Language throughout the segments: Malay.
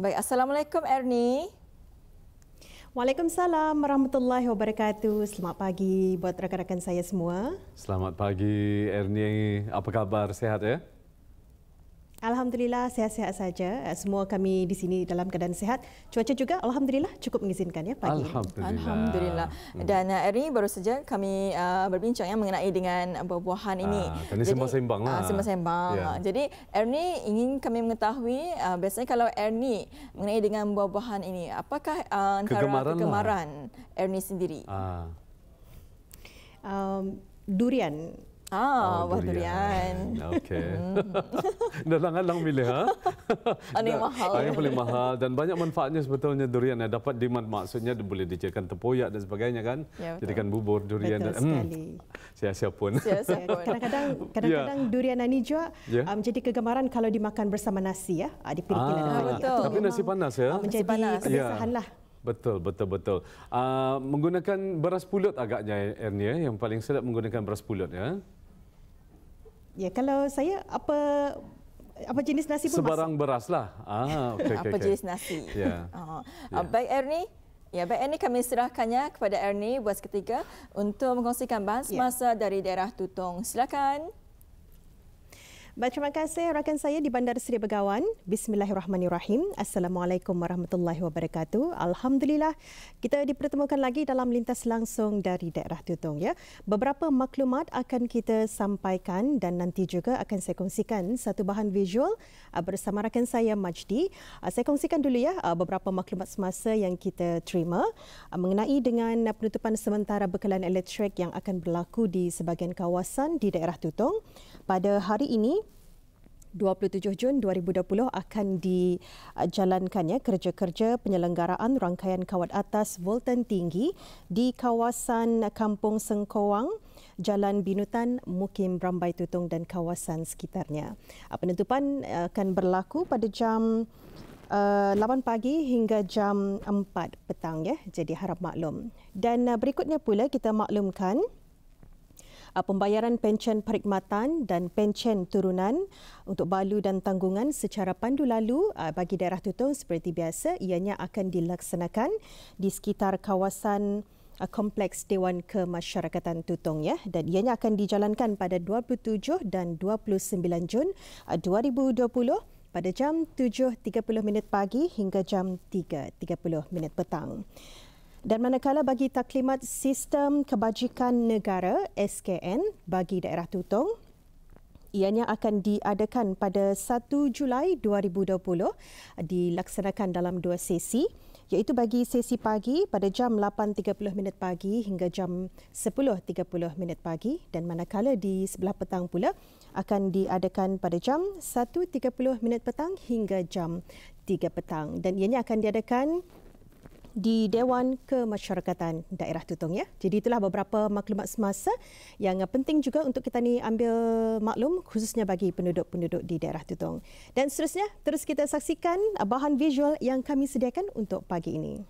Baik, Assalamualaikum Ernie. Waalaikumsalam warahmatullahi wabarakatuh. Selamat pagi buat rakan-rakan saya semua. Selamat pagi Ernie, apa kabar? Sehat ya? Alhamdulillah sehat-sehat saja. Semua kami di sini dalam keadaan sehat. Cuaca juga alhamdulillah cukup mengizinkan ya pagi Alhamdulillah. ini. Alhamdulillah. Dan Ernie baru saja kami berbincang ya mengenai dengan buah-buahan ini. Ini sembang-sembang lah. Sembang-sembang. Ya. Jadi Ernie ingin kami mengetahui biasanya kalau Ernie mengenai dengan buah-buahan ini, apakah antara kegemaran Ernie sendiri? Durian. Buah durian. Okey. Dalang-dalang milih ha? Yang mahal. Yang paling mahal dan banyak manfaatnya sebetulnya durian. Dapat demand, maksudnya boleh dijadikan tempoyak dan sebagainya kan. Ya, jadikan bubur durian. Betul sekali. Siap-siap pun. Kadang-kadang durian ini juga menjadi kegemaran kalau dimakan bersama nasi ya. Di Filipina. Tapi nasi panas ya. Menjadi kebiasaan lah. Betul. Menggunakan beras pulut agaknya Ernie, yang paling sedap menggunakan beras pulut ya. Ya, kalau saya apa jenis nasi pun sebarang beras lah. Apa jenis nasi. Ya. Baik Ernie. Ya, baik Ernie, kami serahkannya kepada Ernie buat seketika untuk mengkongsikan bahan semasa dari daerah Tutong. Silakan. Baik, terima kasih rakan saya di Bandar Seri Begawan. Bismillahirrahmanirrahim. Assalamualaikum warahmatullahi wabarakatuh. Alhamdulillah, kita dipertemukan lagi dalam lintas langsung dari daerah Tutong ya. Beberapa maklumat akan kita sampaikan dan nanti juga akan saya kongsikan satu bahan visual bersama rakan saya Majdi. Saya kongsikan dulu ya beberapa maklumat semasa yang kita terima mengenai dengan penutupan sementara bekalan elektrik yang akan berlaku di sebahagian kawasan di daerah Tutong. Pada hari ini 27 Jun 2020 akan dijalankannya kerja-kerja penyelenggaraan rangkaian kawat atas voltan tinggi di kawasan Kampung Sengkawang, Jalan Binutan, Mukim Rambai Tutong dan kawasan sekitarnya. Penutupan akan berlaku pada jam 8 pagi hingga jam 4 petang ya. Jadi harap maklum. Dan berikutnya pula kita maklumkan pembayaran pencen perkhidmatan dan pencen turunan untuk balu dan tanggungan secara pandu lalu bagi daerah Tutong seperti biasa ianya akan dilaksanakan di sekitar kawasan Kompleks Dewan Kemasyarakatan Tutong ya, dan ianya akan dijalankan pada 27 dan 29 Jun 2020 pada jam 7.30 pagi hingga jam 3.30 petang. Dan manakala bagi taklimat Sistem Kebajikan Negara SKN bagi daerah Tutong, ianya akan diadakan pada 1 Julai 2020 dilaksanakan dalam 2 sesi, iaitu bagi sesi pagi pada jam 8.30 pagi hingga jam 10.30 pagi, dan manakala di sebelah petang pula akan diadakan pada jam 1.30 petang hingga jam 3 petang, dan ianya akan diadakan di Dewan Kemasyarakatan Daerah Tutong ya. Jadi itulah beberapa maklumat semasa yang penting juga untuk kita ni ambil maklum khususnya bagi penduduk-penduduk di daerah Tutong. Dan seterusnya terus kita saksikan bahan visual yang kami sediakan untuk pagi ini.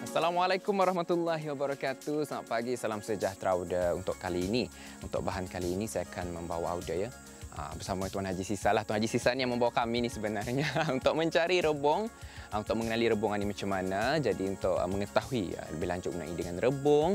Assalamualaikum warahmatullahi wabarakatuh. Selamat pagi, salam sejahtera Auda. Untuk kali ini, untuk bahan kali ini saya akan membawa Auda ya bersama Tuan Haji Sisa lah. Tuan Haji Sisa ni yang membawa kami ni sebenarnya untuk mencari rebung, untuk mengenali rebung ni macam mana. Jadi untuk mengetahui lebih lanjut mengenai dengan rebung,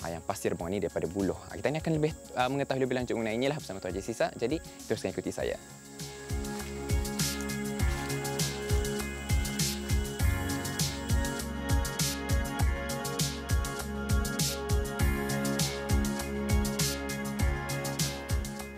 yang pasti rebung ni daripada buluh. Kita ni akan lebih mengetahui lebih lanjut mengenai inilah bersama Tuan Haji Sisa. Jadi teruskan ikuti saya.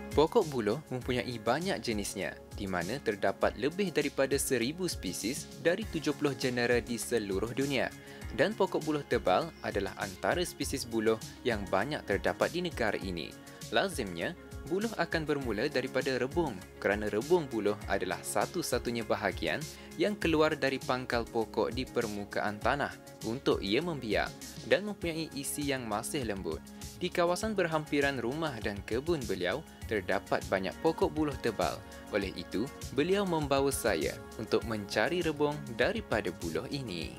Pokok buluh mempunyai banyak jenisnya, di mana terdapat lebih daripada 1,000 spesies dari 70 genera di seluruh dunia. Dan pokok buluh tebal adalah antara spesies buluh yang banyak terdapat di negara ini. Lazimnya, buluh akan bermula daripada rebung, kerana rebung buluh adalah satu-satunya bahagian yang keluar dari pangkal pokok di permukaan tanah untuk ia membiak dan mempunyai isi yang masih lembut. Di kawasan berhampiran rumah dan kebun beliau, terdapat banyak pokok buluh tebal. Oleh itu, beliau membawa saya untuk mencari rebung daripada buluh ini.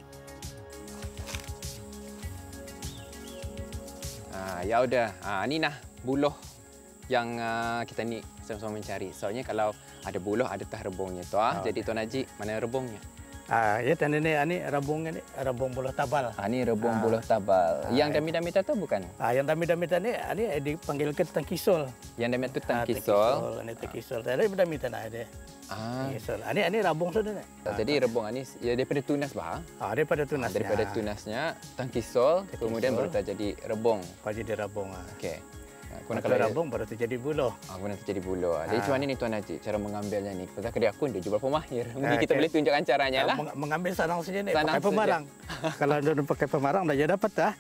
Ya udah, ni nah buluh yang kita ni sama-sama mencari. Soalnya kalau ada buluh, ada tah rebungnya tu. Jadi Tuan Haji, mana rebungnya? Ya tanda ni rebung buluh tabal. Ni rebung buluh tabal. Yang dami-dami tu bukan? Yang dami-dami ni dipanggilkan tangkisol. Yang dami tu tangkisol. Ini tangkisol. Tadi dami tanah ada. Tangkisol. Ini rebung sudah ni. Jadi rebung ni ya daripada tunas bah. Daripada tunas. Daripada tunasnya tangkisol, kemudian baru jadi rebung. Baru jadi rebung. Okey. Kalau rebung baru terjadi buluh. Baru terjadi buluh. Jadi macam mana ni Tuan Haji cara mengambilnya ni? Pasal kedai aku dia jual pemahir. Mungkin kita boleh tunjukkan caranya lah. Mengambil sanang saja ni pakai pemarang. Kalau anda pakai pemarang dah jadi dapat dah.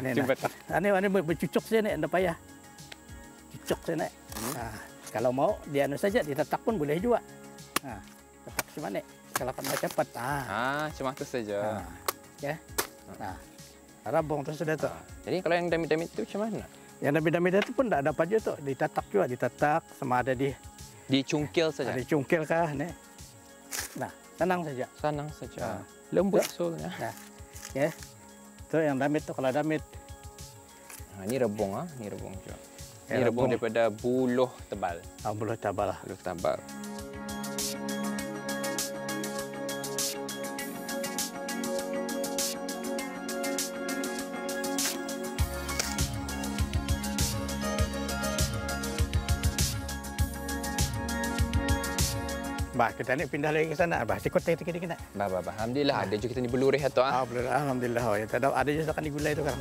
Ini bercucuk saja ni, anda payah. Cucuk saja ni. Kalau mau dia saja ditetak pun boleh juga. Tetak macam mana? Kalau kan cepat. Cuma tu saja. Ya. Rebung tu sudah tu. Jadi kalau yang dami-dami tu macam mana? Yang dami-dami itu pun tak dapat je tu. Ditatak juga, ditatak sama ada dicungkil saja. Dicungkil kah ni. Nah, senang saja. Senang saja. Lembut soalnya. Ya. Tu yang damit tu kalau damit. Ini rebung ni rebung juga. Ini rebung daripada buluh tebal. Buluh tebal. Buluh tebal. Kita ni pindah lagi ke sana. Sikut kita kena. Alhamdulillah ada juga kita ni belurih atau Alhamdulillah. Ada je sekarang di gulai tu kan.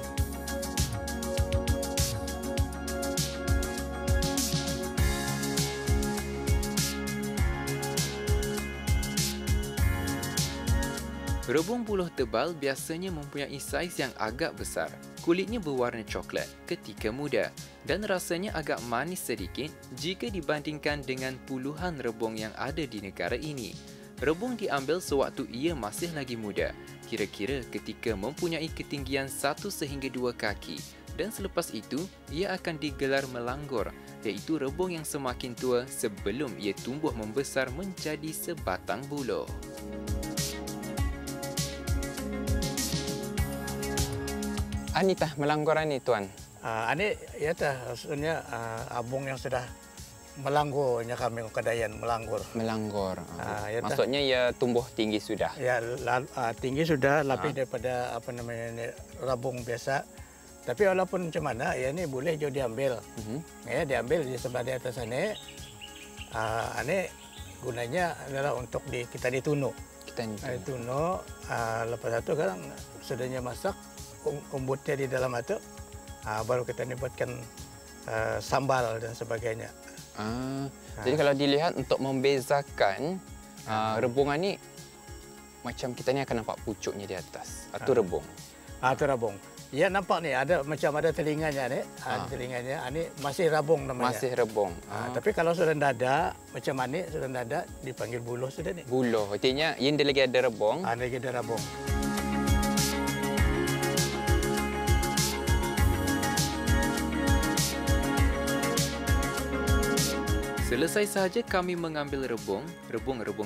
Rebung buluh tebal biasanya mempunyai saiz yang agak besar. Kulitnya berwarna coklat ketika muda dan rasanya agak manis sedikit jika dibandingkan dengan puluhan rebung yang ada di negara ini. Rebung diambil sewaktu ia masih lagi muda, kira-kira ketika mempunyai ketinggian 1 sehingga 2 kaki, dan selepas itu ia akan digelar melanggur, iaitu rebung yang semakin tua sebelum ia tumbuh membesar menjadi sebatang buluh. Ini tah melangguran ni Tuan. Ini ya tah maksudnya abung yang sudah melanggurnya kami Kedayan melanggur. Melanggur. Maksudnya ia tumbuh tinggi sudah. Ya tinggi sudah lebih daripada rabung biasa. Tapi walaupun macam mana ya ini boleh juga diambil. Ya diambil di sebelah di atas sana. Ini gunanya adalah untuk kita ditunu. Kita ditunu. Lepas itu kan sudahnya masak. Umbutnya di dalam itu, baru kita buatkan sambal dan sebagainya. Jadi kalau dilihat untuk membezakan rebungan ni, macam kita ni akan nampak pucuknya di atas. Itu rebung. Itu rebung. Ya nampak ni ada macam ada telinganya ni. Telinganya ini masih rebung namanya. Masih rebung. Tapi kalau sudah ada macam ni sudah ada dipanggil buluh sudah ni. Buluh. Artinya yang dia lagi ada rebung. Lagi ada rebung. Selesai sahaja kami mengambil rebung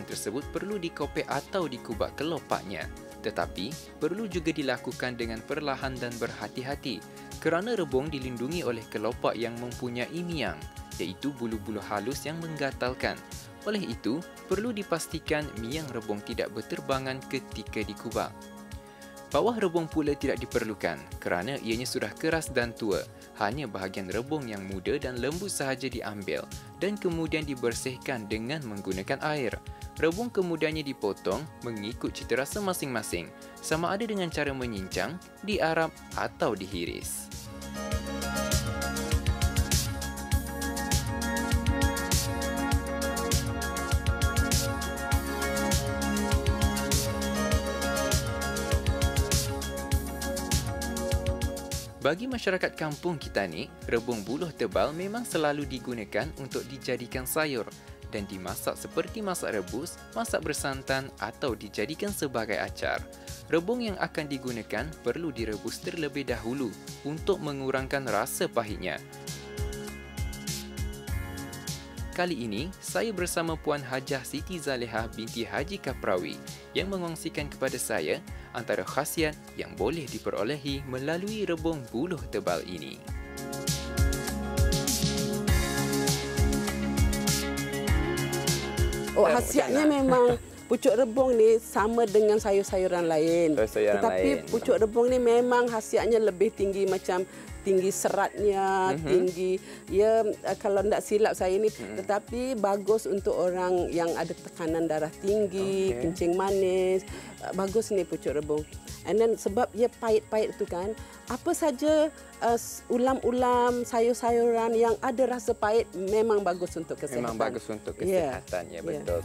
tersebut perlu dikopek atau dikubak kelopaknya. Tetapi, perlu juga dilakukan dengan perlahan dan berhati-hati kerana rebung dilindungi oleh kelopak yang mempunyai miang, iaitu bulu-bulu halus yang menggatalkan. Oleh itu, perlu dipastikan miang rebung tidak berterbangan ketika dikubak. Bawah rebung pula tidak diperlukan kerana ianya sudah keras dan tua. Hanya bahagian rebung yang muda dan lembut sahaja diambil dan kemudian dibersihkan dengan menggunakan air. Rebung kemudiannya dipotong mengikut cita rasa masing-masing, sama ada dengan cara menyincang, diarap atau dihiris. Bagi masyarakat kampung kita ni, rebung buluh tebal memang selalu digunakan untuk dijadikan sayur dan dimasak seperti masak rebus, masak bersantan atau dijadikan sebagai acar. Rebung yang akan digunakan perlu direbus terlebih dahulu untuk mengurangkan rasa pahitnya. kali ini, saya bersama Puan Hajah Siti Zalehah binti Haji Kaprawi yang mengongsikan kepada saya antara khasiat yang boleh diperolehi melalui rebung buluh tebal ini. Khasiatnya memang pucuk rebung ni sama dengan sayur-sayuran lain. Tetapi pucuk rebung ni memang khasiatnya lebih tinggi, macam tinggi seratnya, tinggi kalau tidak silap saya ni, tetapi bagus untuk orang yang ada tekanan darah tinggi, kencing manis. Bagus ni pucuk rebung. And then sebab ia pahit-pahit tu kan, apa saja ulam-ulam, sayur-sayuran yang ada rasa pahit memang bagus untuk kesihatan. Memang bagus untuk kesihatan, ya betul.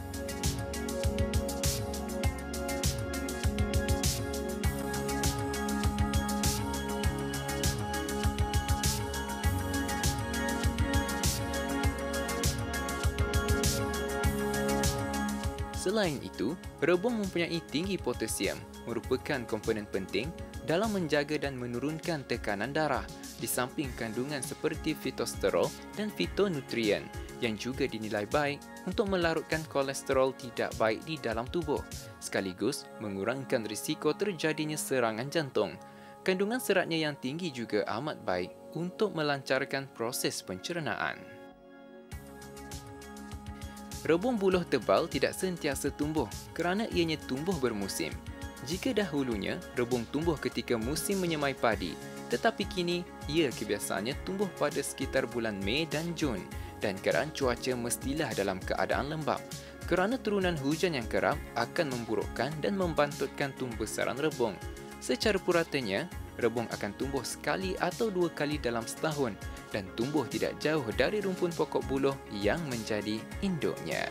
Selain itu, rebung mempunyai tinggi potasium, merupakan komponen penting dalam menjaga dan menurunkan tekanan darah, di samping kandungan seperti fitosterol dan fitonutrien yang juga dinilai baik untuk melarutkan kolesterol tidak baik di dalam tubuh, sekaligus mengurangkan risiko terjadinya serangan jantung. Kandungan seratnya yang tinggi juga amat baik untuk melancarkan proses pencernaan. Rebung buluh tebal tidak sentiasa tumbuh kerana ianya tumbuh bermusim. Jika dahulunya rebung tumbuh ketika musim menyemai padi, tetapi kini ia kebiasaannya tumbuh pada sekitar bulan Mei dan Jun, dan keadaan cuaca mestilah dalam keadaan lembap. Kerana turunan hujan yang kerap akan memburukkan dan membantutkan tumbesaran rebung. Secara puratanya, rebung akan tumbuh sekali atau 2 kali dalam setahun dan tumbuh tidak jauh dari rumpun pokok buluh yang menjadi induknya.